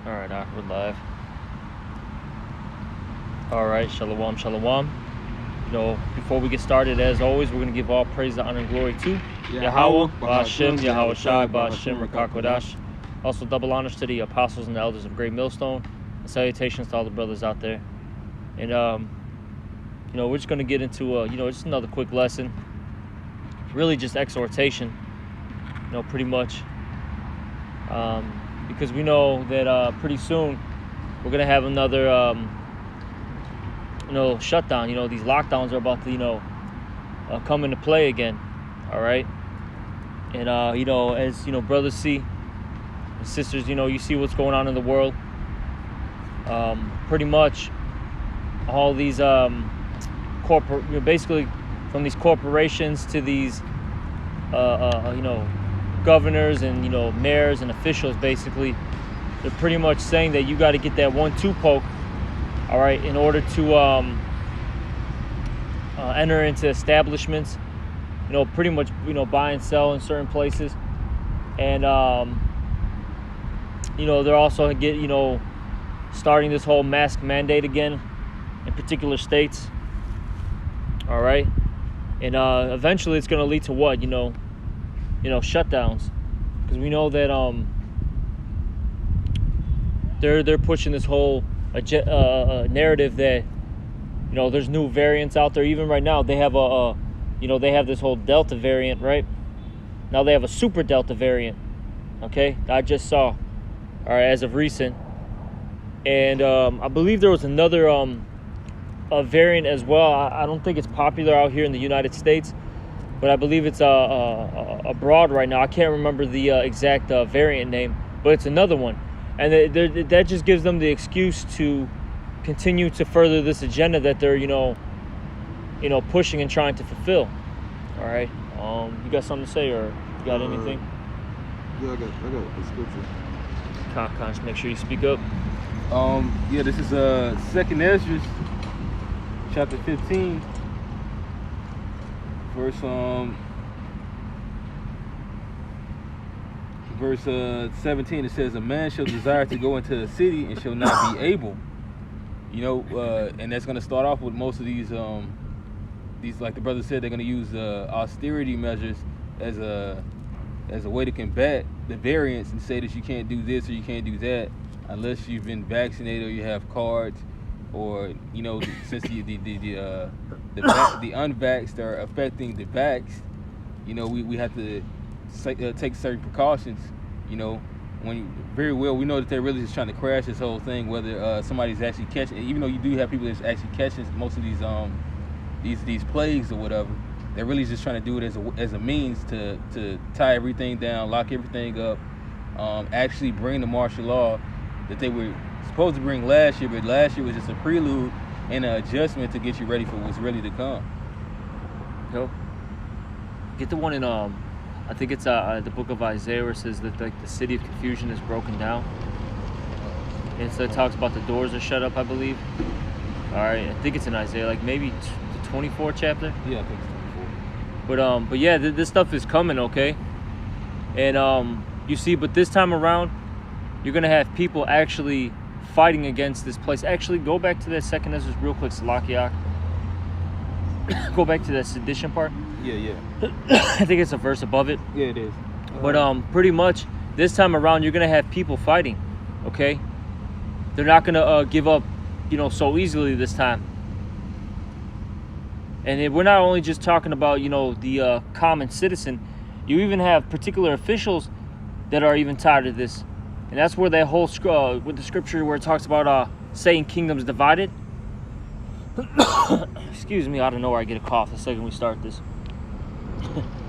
All right, we're live. All right, shalom, shalom. Before we get started, as always, we're going to give all praise, honor, and glory to Yahweh, Ba'ashem, Yahweh Shai, Ba'ashem, Rakakodash. Also, double honors to the apostles and the elders of Great Millstone, and salutations to all the brothers out there. And we're just going to get into just another quick lesson. Really, just exhortation. Pretty much. Because we know that pretty soon we're gonna have another shutdown. These lockdowns are about to come into play again. All right. And as brothers see and sisters, you see what's going on in the world. Pretty much all these basically from these corporations to these governors and mayors and officials, basically they're pretty much saying that you got to get that 1-2 poke, all right, in order to enter into establishments, pretty much buy and sell in certain places. And they're also starting this whole mask mandate again in particular states, all right. And eventually it's going to lead to what? Shutdowns, because we know that they're pushing this whole narrative that there's new variants out there. Even right now they have they have this whole Delta variant, right? Now they have a super Delta variant. Okay, I just saw, all right, as of recent. And I believe there was another a variant as well. I don't think it's popular out here in the United States, but I believe it's abroad right now. I can't remember the exact variant name, but it's another one. And that just gives them the excuse to continue to further this agenda that they're, pushing and trying to fulfill. All right. You got something to say, or you got anything? Yeah, I got the scripture. Just make sure you speak up. This is 2nd Ezra, chapter 15. Verse 17, it says, "A man shall desire to go into a city and shall not be able." And that's going to start off with most of these, like the brother said, they're going to use austerity measures as a way to combat the variants and say that you can't do this or you can't do that unless you've been vaccinated or you have cards, or since the unvaxxed are affecting the vaxxed, we have to take certain precautions. Very well we know that they're really just trying to crash this whole thing, whether somebody's actually catching, even though you do have people that's actually catching most of these plagues or whatever. They're really just trying to do it as a means to tie everything down, lock everything up, actually bring the martial law that they were supposed to bring last year, but last year was just a prelude and an adjustment to get you ready for what's really to come. Get the one in I think it's the book of Isaiah, where it says that the city of confusion is broken down, and so it talks about the doors are shut up, I believe. All right, I think it's in Isaiah, like maybe the 24th chapter. Yeah, I think it's 24. But yeah, this stuff is coming, okay. And you see, but this time around, you're gonna have people actually fighting against this place. Actually, go back to that 2nd Ezra real quick, Salakiak. Go back to that sedition part. Yeah. I think it's a verse above it. Yeah, it is. But pretty much this time around, you're gonna have people fighting. Okay, they're not gonna give up, so easily this time. And we're not only just talking about the common citizen. You even have particular officials that are even tired of this. And that's where that whole with the scripture where it talks about Satan kingdoms divided. Excuse me, out of nowhere I get a cough the second we start this.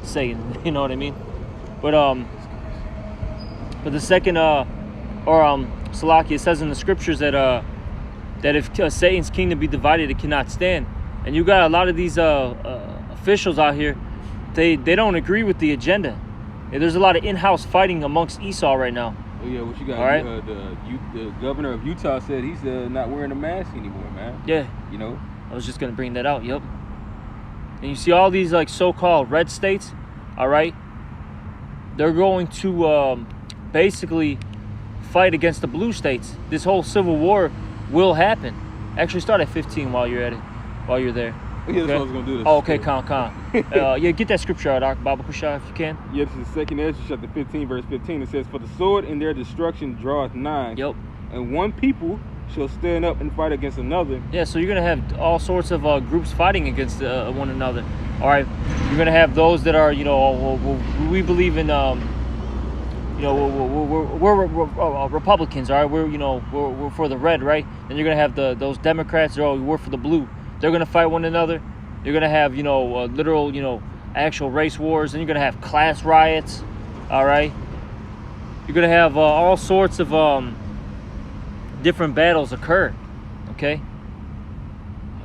Satan, you know what I mean? But the second Salaki, it says in the scriptures that if Satan's kingdom be divided, it cannot stand. And you got a lot of these officials out here, they don't agree with the agenda. And there's a lot of in-house fighting amongst Esau right now. Oh yeah, what you got? All right. The governor of Utah said he's not wearing a mask anymore, man. Yeah. I was just gonna bring that out. Yep. And you see all these like so-called red states, all right? They're going to basically fight against the blue states. This whole civil war will happen. Actually, start at 15 while you're at it, while you're there. Yeah, that's what I was gonna do. This Oh, okay, con. Yeah, get that scripture out, Baba Kusha, if you can. Yeah, this is 2nd Ezra chapter 15, verse 15. It says, "For the sword in their destruction draweth nigh, Yep. and one people shall stand up and fight against another." Yeah, so you're gonna have all sorts of groups fighting against one another. All right, you're gonna have those that are, we believe in, we're Republicans. All right, we're for the red, right? And you're gonna have those Democrats. We're for the blue. They're gonna fight one another. You're gonna have literal actual race wars, and you're gonna have class riots. All right, you're gonna have all sorts of different battles occur. Okay.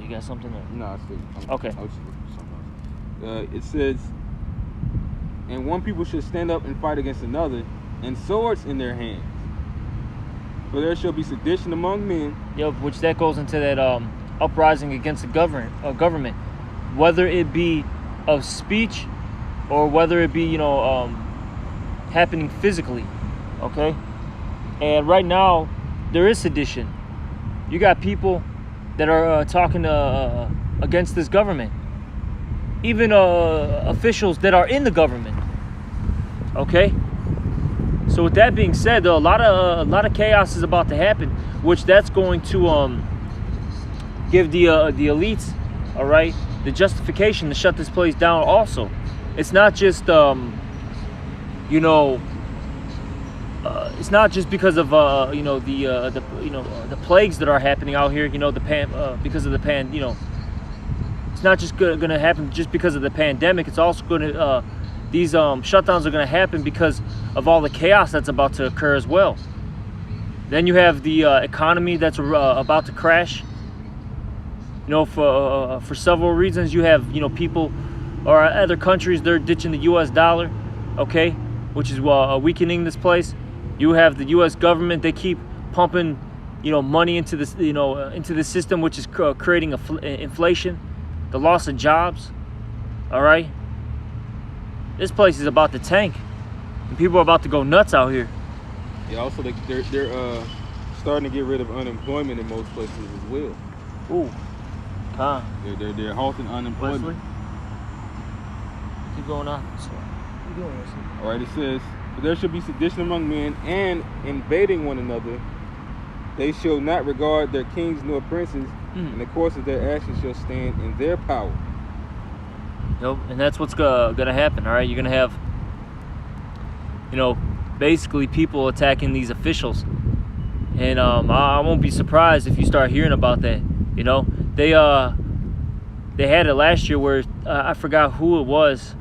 You got something there? No, I still. Okay. I was just looking for something else. It says, "And one people should stand up and fight against another, and swords in their hands. For there shall be sedition among men." Yep, which that goes into that uprising against the government, whether it be of speech or whether it be happening physically. Okay, and right now there is sedition. You got people that are talking against this government, even officials that are in the government. Okay, so with that being said, though, a lot of chaos is about to happen, which that's going to give the elites, all right, the justification to shut this place down. Also, it's not just it's not just because of the plagues that are happening out here. Because of the it's not just going to happen just because of the pandemic. It's also going to these shutdowns are going to happen because of all the chaos that's about to occur as well. Then you have the economy that's about to crash. For several reasons. You have people or other countries, they're ditching the U.S. dollar, okay, which is weakening this place. You have the U.S. government; they keep pumping, money into this, into the system, which is creating inflation, the loss of jobs. All right, this place is about to tank, and people are about to go nuts out here. Yeah, also they're starting to get rid of unemployment in most places as well. Ooh, huh? They're halting unemployment. Wesley? Keep going on. What you doing, Wesley? All right, it says, "For there shall be sedition among men, and invading one another. They shall not regard their kings nor princes, and the course of their actions shall stand in their power." Nope, and that's what's gonna happen. All right, you're gonna have, basically people attacking these officials, and I won't be surprised if you start hearing about that. They had it last year where I forgot who it was.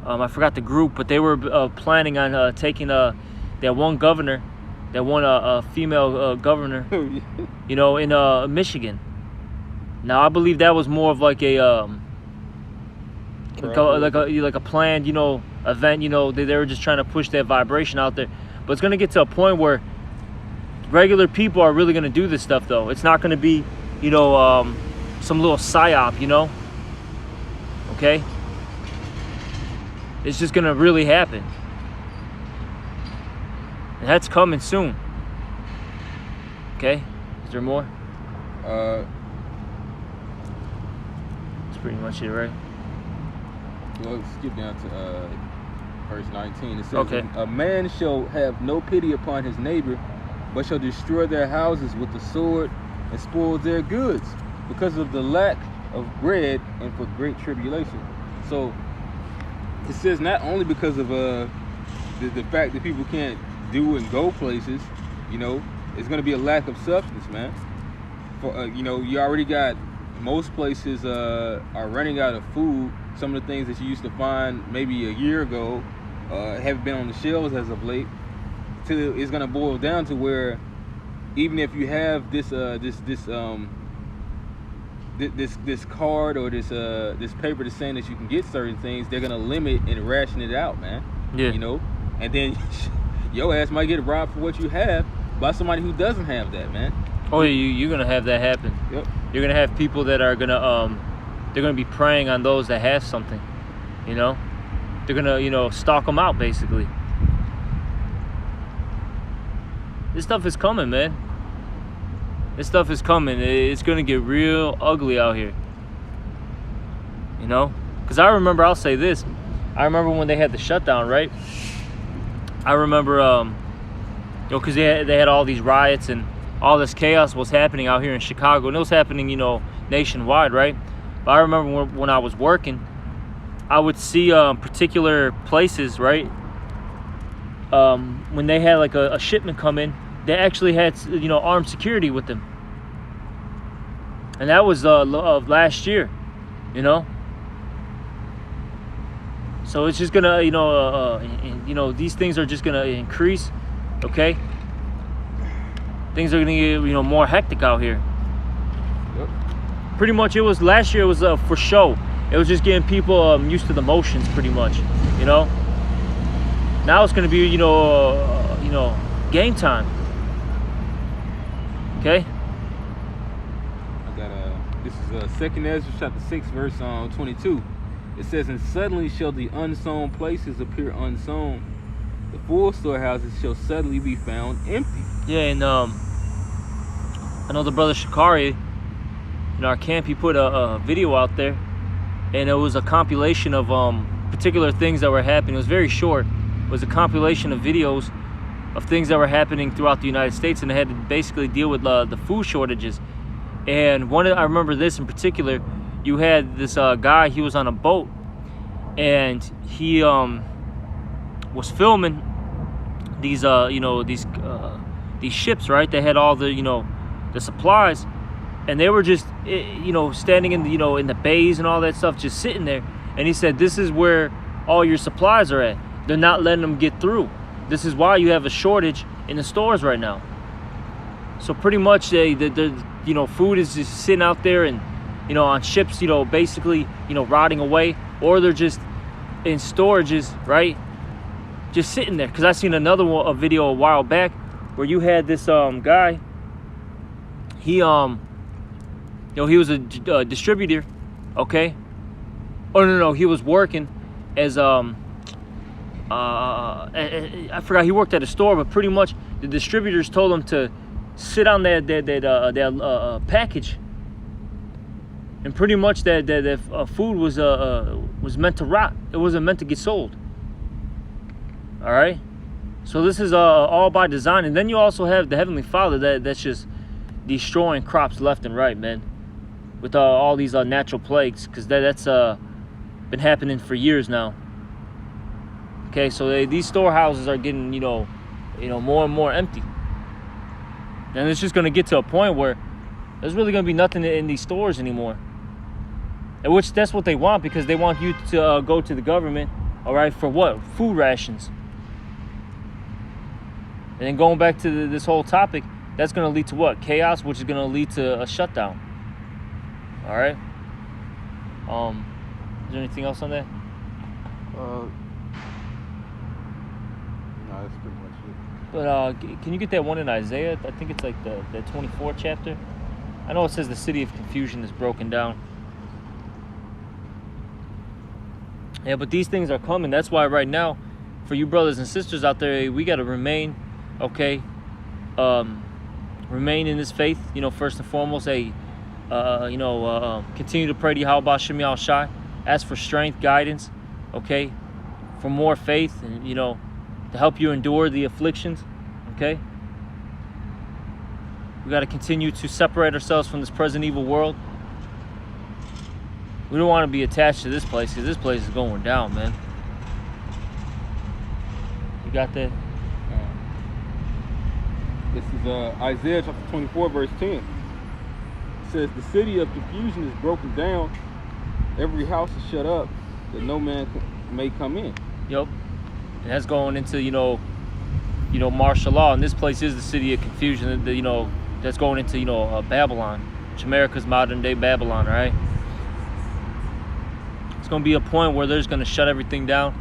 I forgot the group, but they were planning on taking that one governor, that one female governor, in Michigan. Now I believe that was more of like a planned, event. They were just trying to push that vibration out there. But it's gonna get to a point where regular people are really gonna do this stuff, though. It's not gonna be, some little psyop, okay? It's just gonna really happen, and that's coming soon. Okay, is there more? That's pretty much it, right? Well, let's skip down to verse 19. It says, Okay. "A man shall have no pity upon his neighbor, but shall destroy their houses with the sword and spoil their goods, because of the lack of bread and for great tribulation." So it says not only because of the fact that people can't do and go places, it's going to be a lack of substance, man. For you already got most places are running out of food. Some of the things that you used to find maybe a year ago haven't been on the shelves as of late. It's going to boil down to where even if you have this card or this paper that's saying that you can get certain things, they're gonna limit and ration it out, man. Yeah. And then your ass might get robbed for what you have by somebody who doesn't have that, man. Oh, yeah, you're gonna have that happen. Yep. You're gonna have people that are gonna they're gonna be preying on those that have something. They're gonna stalk them out, basically. This stuff is coming, man. This stuff is coming. It's gonna get real ugly out here. You know? Because I remember, I'll say this. I remember when they had the shutdown, right? I remember, you know, because they had all these riots and all this chaos was happening out here in Chicago. And it was happening, you know, nationwide, right? But I remember when I was working, I would see particular places, right? When they had like a shipment come in, they actually had, you know, armed security with them. And that was of last year, you know? So it's just gonna, you know, these things are just gonna increase, okay? Things are gonna get, you know, more hectic out here. Yep. Pretty much, it was last year. It was for show. It was just getting people used to the motions, pretty much, you know. Now it's gonna be, you know, game time. Okay. I got this is 2 Ezra chapter 6 verse 22. It says, "And suddenly shall the unsown places appear unsown; the full storehouses shall suddenly be found empty." Yeah, and I know the brother Shikari in our camp. He put a video out there, and it was a compilation of particular things that were happening. It was very short. It was a compilation of videos of things that were happening throughout the United States, and they had to basically deal with the food shortages. And I remember this in particular. You had this guy. He was on a boat, and he was filming these these ships, right? They had all the, you know, the supplies, and they were just, you know, standing in the, you know, in the bays and all that stuff, just sitting there. And he said, "This is where all your supplies are at. They're not letting them get through. This is why you have a shortage in the stores right now." So pretty much, the you know, food is just sitting out there and, you know, on ships, you know, basically, you know, rotting away, or they're just in storages, right? Just sitting there. Because I seen a video a while back where you had this guy. He you know, he was a distributor, okay? Oh no, he was working as I forgot, he worked at a store, but pretty much the distributors told him to sit on that package, and pretty much that food was meant to rot. It wasn't meant to get sold. All right, so this is all by design. And then you also have the Heavenly Father that's just destroying crops left and right, man, with all these natural plagues, because that's been happening for years now. Okay, so these storehouses are getting, you know, more and more empty, and it's just going to get to a point where there's really going to be nothing in these stores anymore. And which that's what they want, because they want you to go to the government, all right, for what? Food rations. And then going back to this whole topic, that's going to lead to what? Chaos, which is going to lead to a shutdown. All right. Is there anything else on that? No, that's pretty much it. But can you get that one in Isaiah? I think it's like the 24th chapter. I know it says the city of confusion is broken down. Yeah, but these things are coming. That's why right now, for you brothers and sisters out there, we got to remain, okay, remain in this faith, you know, first and foremost. Continue to pray to Yahweh Shem Yahweh Shai. Ask for strength, guidance, okay, for more faith, and, you know, to help you endure the afflictions, okay? We got to continue to separate ourselves from this present evil world. We don't want to be attached to this place, because this place is going down, man. You got that? This is Isaiah chapter 24, verse 10. It says, "The city of confusion is broken down. Every house is shut up, that no man may come in." Yep. And that's going into, you know, martial law. And this place is the city of confusion. You know, that's going into, you know, Babylon, which America's modern day Babylon, right? It's going to be a point where they're just going to shut everything down.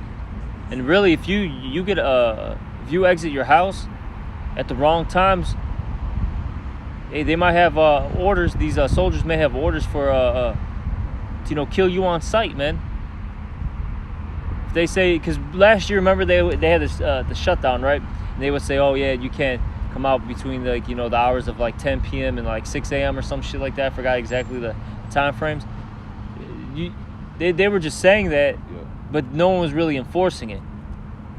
And really, if you exit your house at the wrong times, hey, they might have orders. These soldiers may have orders for to, you know, kill you on sight, man. If they say, because last year, remember they had this the shutdown, right? And they would say, "Oh yeah, you can't come out between like the hours of like 10 p.m. and like 6 a.m. or some shit like that. I forgot exactly the time frames. They were just saying that, but no one was really enforcing it.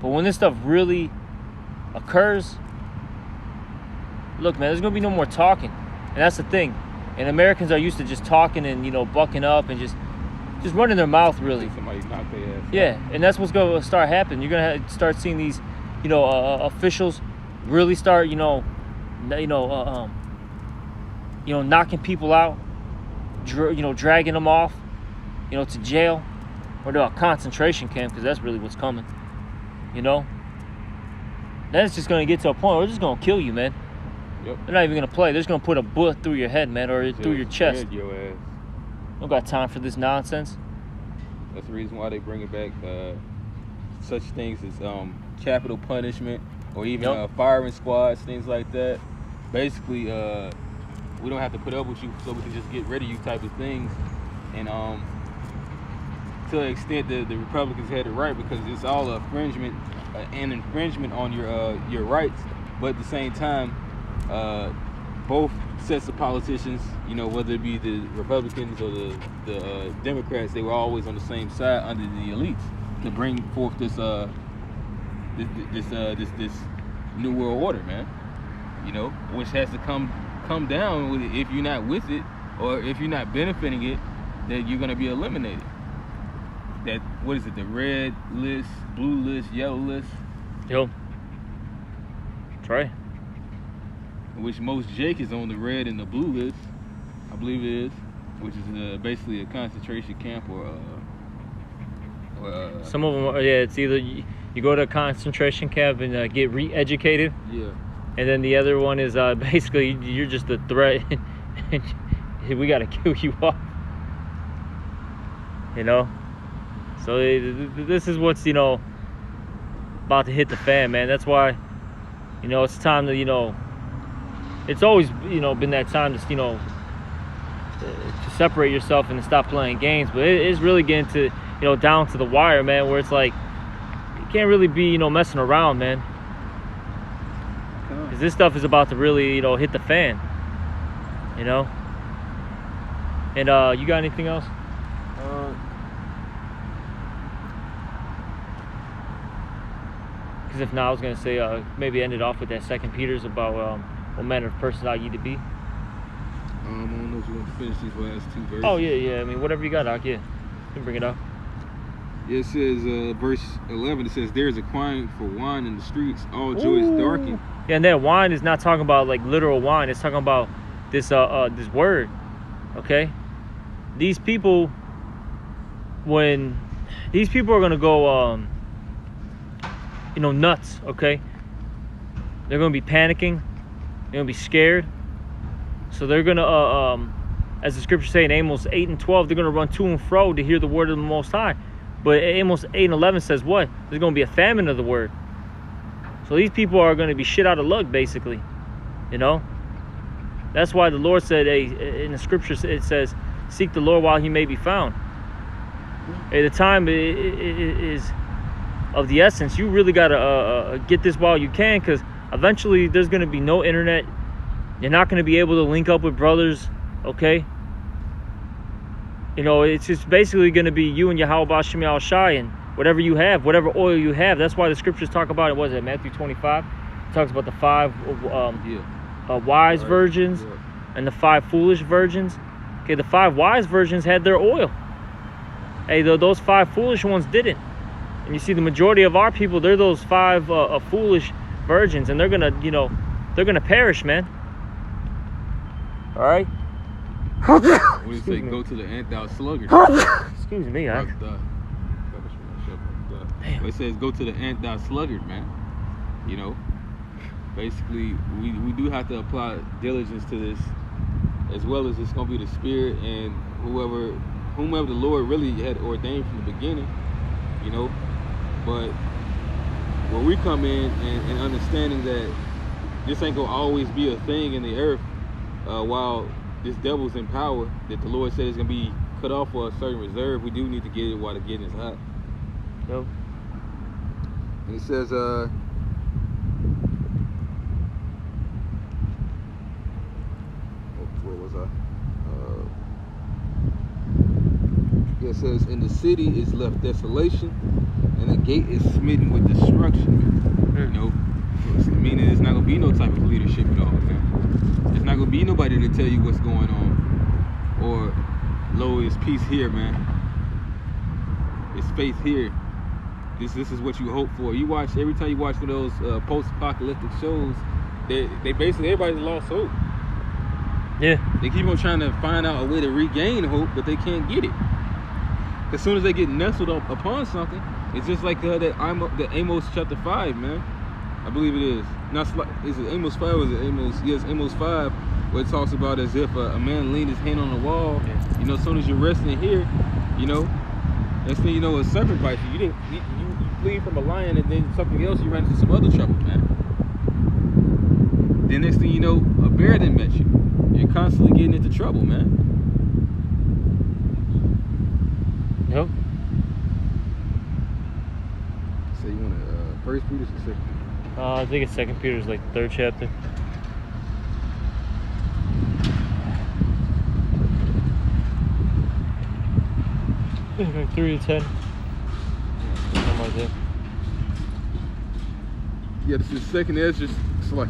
But when this stuff really occurs, look, man, there's gonna be no more talking, and that's the thing. And Americans are used to just talking and bucking up and just running their mouth, really. Somebody knock their ass. Yeah, and that's what's gonna start happening. You're gonna start seeing these, officials really start, knocking people out, dragging them off, to jail or to a concentration camp, because that's really what's coming. Then it's just gonna get to a point where they're just gonna kill you, man. Yep. They're not even gonna play. They're just gonna put a bullet through your head, man, or through your chest. Your ass. Don't got time for this nonsense. That's the reason why they bring it back. Such things as capital punishment, or even firing squads, things like that. Basically, we don't have to put up with you, so we can just get rid of you, type of things. And to an extent, the Republicans had it right, because it's all an infringement on your rights. But at the same time, both sets of politicians, whether it be the Republicans or the Democrats, they were always on the same side under the elites to bring forth this new world order, man. Which has to come down with it. If you're not with it, or if you're not benefiting it, that you're gonna be eliminated. That, what is it? The red list, blue list, yellow list. Yo, that's right. Which most Jake is on the red and the blue list, I believe it is, which is basically a concentration camp or some of them are, it's either you go to a concentration camp and get re-educated, and then the other one is basically you're just a threat. We gotta kill you off, so this is what's about to hit the fan, man. That's why it's time to it's always been that time to to separate yourself and to stop playing games. But it's really getting to down to the wire, man, where it's like you can't really be messing around, man, because this stuff is about to really hit the fan. And you got anything else? Because if not, I was gonna say maybe end it off with that 2 Peter's about what manner of person ought ye to be. I don't know if you want to finish these last 2 verses. Oh, yeah. I mean, whatever you got, Doc, yeah. You can bring it up. It says, verse 11, it says, there is a crying for wine in the streets, all joy is darkened. Yeah, and that wine is not talking about, like, literal wine. It's talking about this this word, okay? These people are going to go, nuts, okay? They're going to be panicking. They're going to be scared. So they're going to, as the scriptures say in Amos 8 and 12, they're going to run to and fro to hear the word of the Most High. But Amos 8 and 11 says what? There's going to be a famine of the word. So these people are going to be shit out of luck, basically. That's why the Lord said, in the scriptures, it says, seek the Lord while he may be found. The time is of the essence. You really got to get this while you can, because eventually there's going to be no internet. You're not going to be able to link up with brothers, okay? It's just basically going to be you and Yahweh Shem Yahweh Shai and whatever you have, whatever oil you have. That's why the scriptures talk about it. What is it, Matthew 25? It talks about the 5 wise virgins and the 5 foolish virgins. Okay, the 5 wise virgins had their oil. Hey, those 5 foolish ones didn't. And you see, the majority of our people, they're those 5 foolish virgins, and they're gonna perish, man. All right. What do you say? Go to the ant, thou sluggard. Excuse me, Damn. It says, go to the ant, thou sluggard, man. Basically, we do have to apply diligence to this, as well as it's gonna be the Spirit and whomever the Lord really had ordained from the beginning. But where we come in and understanding that this ain't gonna always be a thing in the earth, while this devil's in power, that the Lord said is gonna be cut off for a certain reserve, we do need to get it while the getting is hot. Yep. And it says, was I? It says, "In the city is left desolation, and the gate is smitten with destruction." You know, meaning there's not gonna be no type of leadership at all, man. There's not gonna be nobody to tell you what's going on, or lo, is peace here, man. It's faith here. This is what you hope for. You watch every time you watch one of those post-apocalyptic shows. They basically everybody's lost hope. Yeah. They keep on trying to find out a way to regain hope, but they can't get it. As soon as they get nestled up upon something, it's just like the Amos chapter 5, man. I believe it is. Not is it Amos 5 or is it Amos? Yes, Amos 5, where it talks about as if a man leaned his hand on the wall. Yeah. You know, as soon as you're resting here, you know, next thing you know, a serpent bites you. You flee from a lion, and then something else, you ran into some other trouble, man. Then next thing you know, a bear then met you. You're constantly getting into trouble, man. Yep. So you want to First Peter or Second Peter? I think it's 2 Peter's like the 3rd chapter. Like 3 to 10. Something like that. Yeah, this is second Ezra. It's like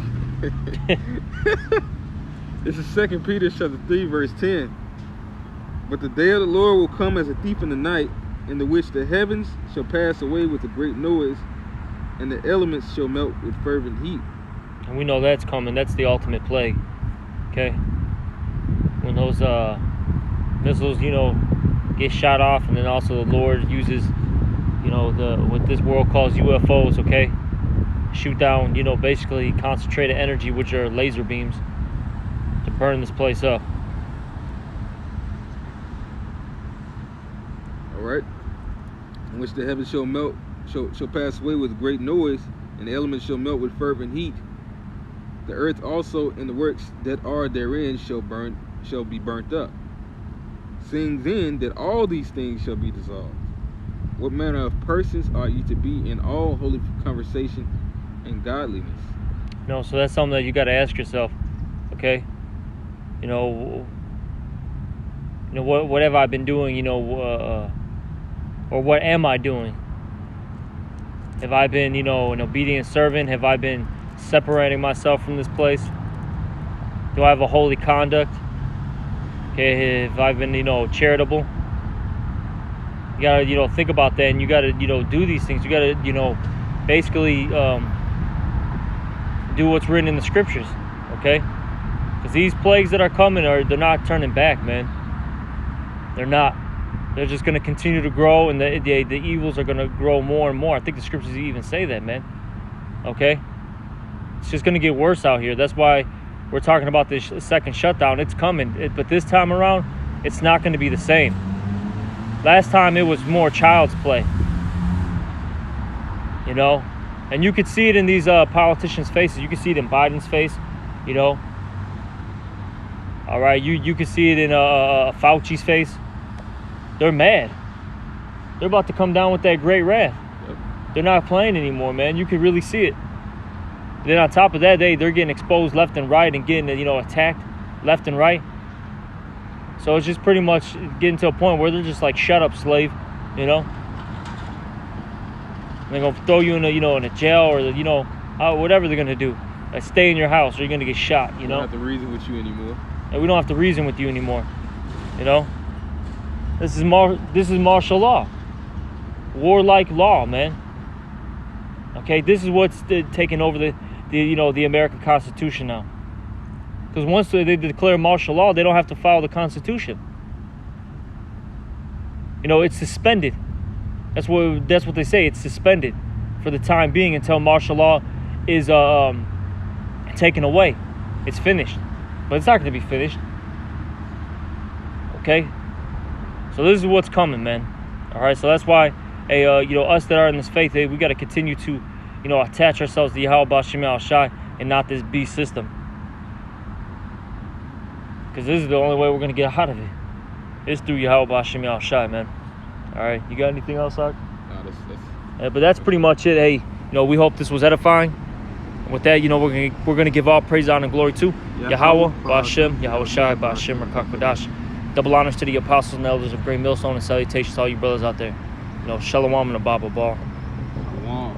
this is 2 Peter chapter 3 verse 10. But the day of the Lord will come as a thief in the night, in the which the heavens shall pass away with a great noise, and the elements shall melt with fervent heat. And we know that's coming. That's the ultimate plague. Okay? When those missiles, you know, get shot off, and then also the Lord uses, you know, what this world calls UFOs, okay? Shoot down, you know, basically concentrated energy, which are laser beams, to burn this place up. Alright? In which the heavens shall melt, shall pass away with great noise, and the elements shall melt with fervent heat. The earth also and the works that are therein shall be burnt up. Seeing then that all these things shall be dissolved, what manner of persons are you to be in all holy conversation and godliness? No, so that's something that you got to ask yourself, okay? You know, what have I been doing? You know, or what am I doing? Have I been, you know, an obedient servant? Have I been separating myself from this place? Do I have a holy conduct? Okay, have I been, you know, charitable? You gotta, you know, think about that, and you gotta, you know, do these things. You gotta, you know, basically do what's written in the scriptures, okay? Because these plagues that are coming they're not turning back, man. They're not. They're just going to continue to grow, and the evils are going to grow more and more. I think the scriptures even say that, man. Okay? It's just going to get worse out here. That's why we're talking about this second shutdown. It's coming. But this time around, it's not going to be the same. Last time, it was more child's play. You know? And you could see it in these politicians' faces. You could see it in Biden's face, you know? All right? You could see it in Fauci's face. They're mad. They're about to come down with that great wrath. Yep. They're not playing anymore, man. You can really see it. Then on top of that, they're getting exposed left and right and getting, you know, attacked left and right. So it's just pretty much getting to a point where they're just like, shut up, slave, you know? And they're gonna throw you in a, you know, in a jail, or you know, whatever they're gonna do. Like, stay in your house, or you're gonna get shot. You know. We don't have to reason with you anymore. And we don't have to reason with you anymore. You know. This is martial law, warlike law, man. Okay, this is what's taking over the you know, the American Constitution now. Because once they declare martial law, they don't have to follow the Constitution. You know, it's suspended. That's what they say. It's suspended for the time being until martial law is taken away. It's finished, but it's not going to be finished. Okay. So this is what's coming, man. All right. So that's why, you know, us that are in this faith, we got to continue to, you know, attach ourselves to Yahweh Shem Al Shai and not this beast system. Because this is the only way we're going to get out of it. It's through Yahweh Shem Al Shai, man. All right. You got anything else, Ark? No, that's... But that's pretty much it. Hey, you know, we hope this was edifying. With that, we're gonna give all praise, honor, and glory to Yahweh, Ba'ashem, Yahweh Shai, Ba'ashem, Rakakwadash. Double honors to the apostles and elders of Great Millstone, and salutations to all you brothers out there. Shalom and a Baba Ball. Shalom.